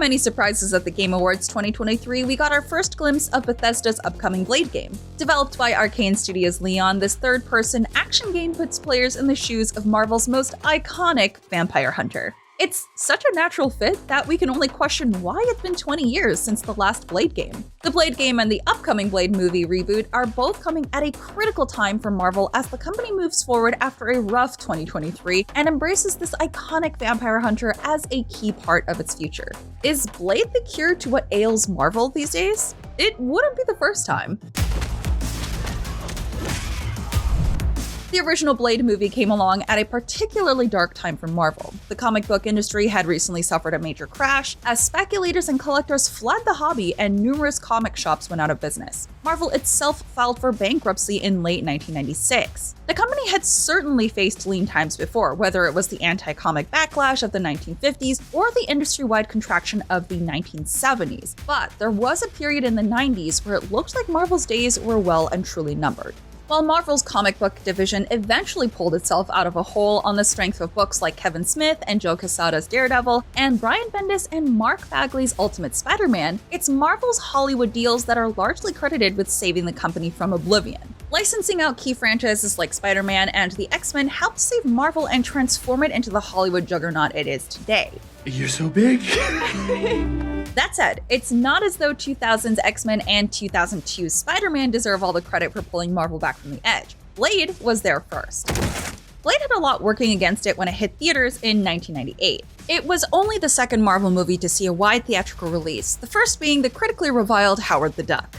many surprises at the Game Awards 2023, we got our first glimpse of Bethesda's upcoming Blade game. Developed by Arkane Studios Lyon, this third-person action game puts players in the shoes of Marvel's most iconic vampire hunter. It's such a natural fit that we can only question why it's been 20 years since the last Blade game. The Blade game and the upcoming Blade movie reboot are both coming at a critical time for Marvel as the company moves forward after a rough 2023 and embraces this iconic vampire hunter as a key part of its future. Is Blade the cure to what ails Marvel these days? It wouldn't be the first time. The original Blade movie came along at a particularly dark time for Marvel. The comic book industry had recently suffered a major crash as speculators and collectors fled the hobby and numerous comic shops went out of business. Marvel itself filed for bankruptcy in late 1996. The company had certainly faced lean times before, whether it was the anti-comic backlash of the 1950s or the industry-wide contraction of the 1970s. But there was a period in the 90s where it looked like Marvel's days were well and truly numbered. While Marvel's comic book division eventually pulled itself out of a hole on the strength of books like Kevin Smith and Joe Quesada's Daredevil and Brian Bendis and Mark Bagley's Ultimate Spider-Man, it's Marvel's Hollywood deals that are largely credited with saving the company from oblivion. Licensing out key franchises like Spider-Man and the X-Men helped save Marvel and transform it into the Hollywood juggernaut it is today. You're so big. That said, it's not as though 2000's X-Men and 2002's Spider-Man deserve all the credit for pulling Marvel back from the edge. Blade was there first. Blade had a lot working against it when it hit theaters in 1998. It was only the second Marvel movie to see a wide theatrical release, the first being the critically reviled Howard the Duck.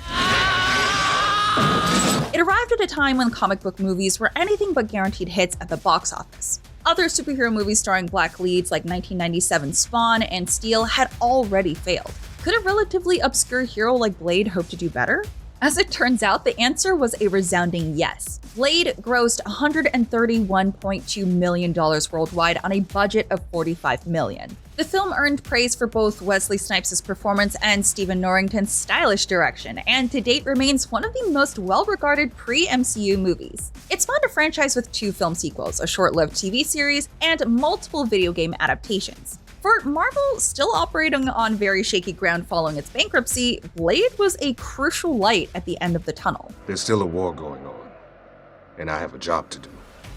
It arrived at a time when comic book movies were anything but guaranteed hits at the box office. Other superhero movies starring black leads like 1997's Spawn and Steel had already failed. Could a relatively obscure hero like Blade hope to do better? As it turns out, the answer was a resounding yes. Blade grossed $131.2 million worldwide on a budget of $45 million. The film earned praise for both Wesley Snipes' performance and Stephen Norrington's stylish direction, and to date remains one of the most well-regarded pre-MCU movies. It spawned a franchise with 2 film sequels, a short-lived TV series, and multiple video game adaptations. For Marvel, still operating on very shaky ground following its bankruptcy, Blade was a crucial light at the end of the tunnel. There's still a war going on, and I have a job to do.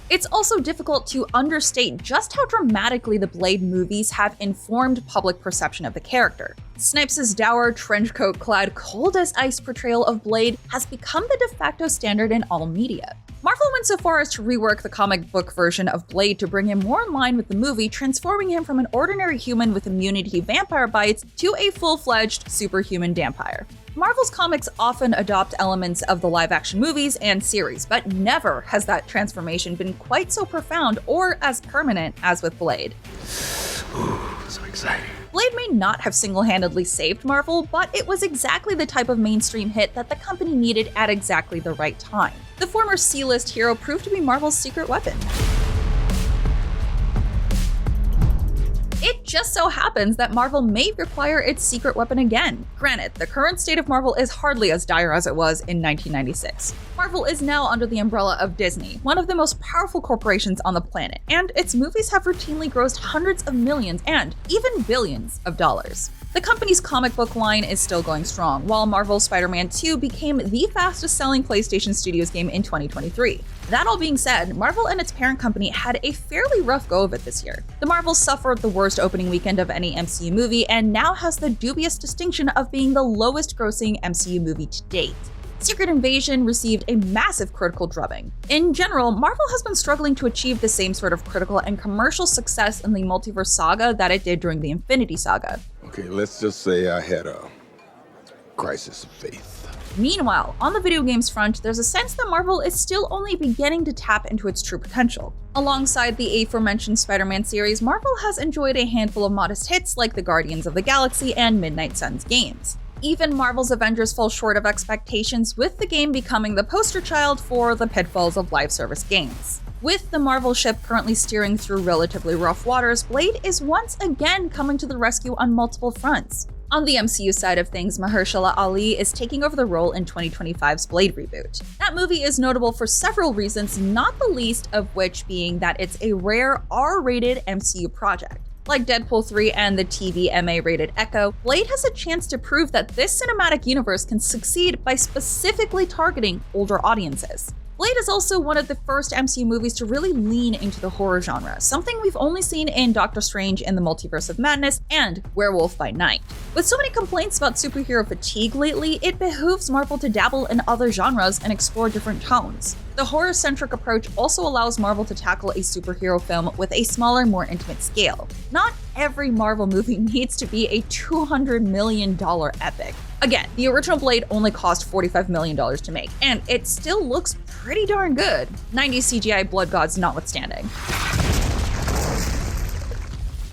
It's also difficult to understate just how dramatically the Blade movies have informed public perception of the character. Snipes' dour, trenchcoat-clad, cold-as-ice portrayal of Blade has become the de facto standard in all media. Marvel went so far as to rework the comic book version of Blade to bring him more in line with the movie, transforming him from an ordinary human with immunity to vampire bites to a full-fledged superhuman vampire. Marvel's comics often adopt elements of the live-action movies and series, but never has that transformation been quite so profound or as permanent as with Blade. Ooh, so exciting. Blade may not have single-handedly saved Marvel, but it was exactly the type of mainstream hit that the company needed at exactly the right time. The former C-list hero proved to be Marvel's secret weapon. It just so happens that Marvel may require its secret weapon again. Granted, the current state of Marvel is hardly as dire as it was in 1996. Marvel is now under the umbrella of Disney, one of the most powerful corporations on the planet, and its movies have routinely grossed hundreds of millions and even billions of dollars. The company's comic book line is still going strong, while Marvel's Spider-Man 2 became the fastest-selling PlayStation Studios game in 2023. That all being said, Marvel and its parent company had a fairly rough go of it this year. The Marvels suffered the worst opening weekend of any MCU movie and now has the dubious distinction of being the lowest-grossing MCU movie to date. Secret Invasion received a massive critical drubbing. In general, Marvel has been struggling to achieve the same sort of critical and commercial success in the multiverse saga that it did during the Infinity Saga. Okay, let's just say I had a crisis of faith. Meanwhile, on the video games front, there's a sense that Marvel is still only beginning to tap into its true potential. Alongside the aforementioned Spider-Man series, Marvel has enjoyed a handful of modest hits like the Guardians of the Galaxy and Midnight Suns games. Even Marvel's Avengers fall short of expectations, with the game becoming the poster child for the pitfalls of live service games. With the Marvel ship currently steering through relatively rough waters, Blade is once again coming to the rescue on multiple fronts. On the MCU side of things, Mahershala Ali is taking over the role in 2025's Blade reboot. That movie is notable for several reasons, not the least of which being that it's a rare R-rated MCU project. Like Deadpool 3 and the TVMA-rated Echo, Blade has a chance to prove that this cinematic universe can succeed by specifically targeting older audiences. Blade is also one of the first MCU movies to really lean into the horror genre, something we've only seen in Doctor Strange in the Multiverse of Madness and Werewolf by Night. With so many complaints about superhero fatigue lately, it behooves Marvel to dabble in other genres and explore different tones. The horror-centric approach also allows Marvel to tackle a superhero film with a smaller, more intimate scale. Not every Marvel movie needs to be a $200 million epic. Again, the original Blade only cost $45 million to make, and it still looks pretty darn good, 90s CGI blood gods notwithstanding.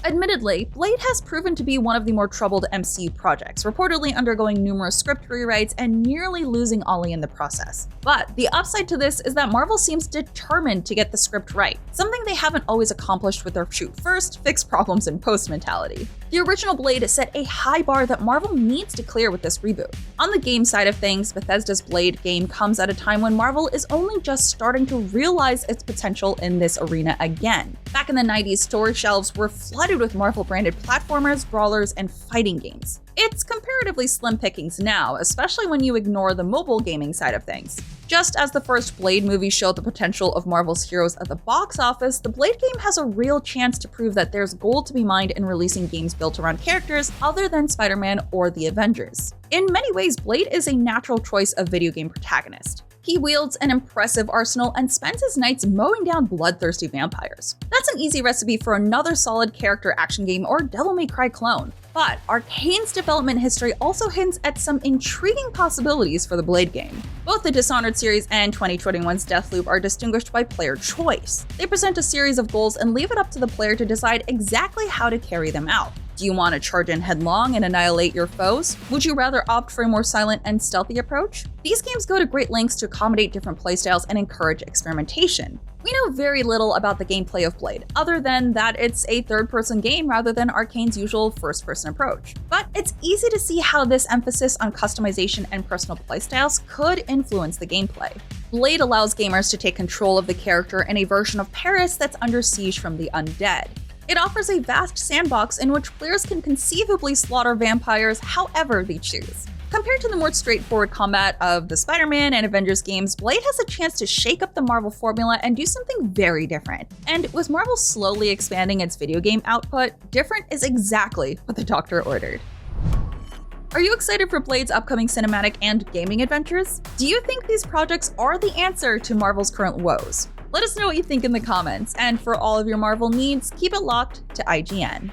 Admittedly, Blade has proven to be one of the more troubled MCU projects, reportedly undergoing numerous script rewrites and nearly losing Ollie in the process. But the upside to this is that Marvel seems determined to get the script right, something they haven't always accomplished with their shoot first, fix problems in post mentality. The original Blade set a high bar that Marvel needs to clear with this reboot. On the game side of things, Bethesda's Blade game comes at a time when Marvel is only just starting to realize its potential in this arena again. Back in the 90s, storage shelves were flooded with Marvel-branded platformers, brawlers, and fighting games. It's comparatively slim pickings now, especially when you ignore the mobile gaming side of things. Just as the first Blade movie showed the potential of Marvel's heroes at the box office, the Blade game has a real chance to prove that there's gold to be mined in releasing games built around characters other than Spider-Man or the Avengers. In many ways, Blade is a natural choice of video game protagonist. He wields an impressive arsenal and spends his nights mowing down bloodthirsty vampires. That's an easy recipe for another solid character action game or Devil May Cry clone. But Arkane's development history also hints at some intriguing possibilities for the Blade game. Both the Dishonored series and 2021's Deathloop are distinguished by player choice. They present a series of goals and leave it up to the player to decide exactly how to carry them out. Do you want to charge in headlong and annihilate your foes? Would you rather opt for a more silent and stealthy approach? These games go to great lengths to accommodate different playstyles and encourage experimentation. We know very little about the gameplay of Blade, other than that it's a third-person game rather than Arkane's usual first-person approach. But it's easy to see how this emphasis on customization and personal playstyles could influence the gameplay. Blade allows gamers to take control of the character in a version of Paris that's under siege from the undead. It offers a vast sandbox in which players can conceivably slaughter vampires however they choose. Compared to the more straightforward combat of the Spider-Man and Avengers games, Blade has a chance to shake up the Marvel formula and do something very different. And with Marvel slowly expanding its video game output, different is exactly what the doctor ordered. Are you excited for Blade's upcoming cinematic and gaming adventures? Do you think these projects are the answer to Marvel's current woes? Let us know what you think in the comments, and for all of your Marvel needs, keep it locked to IGN.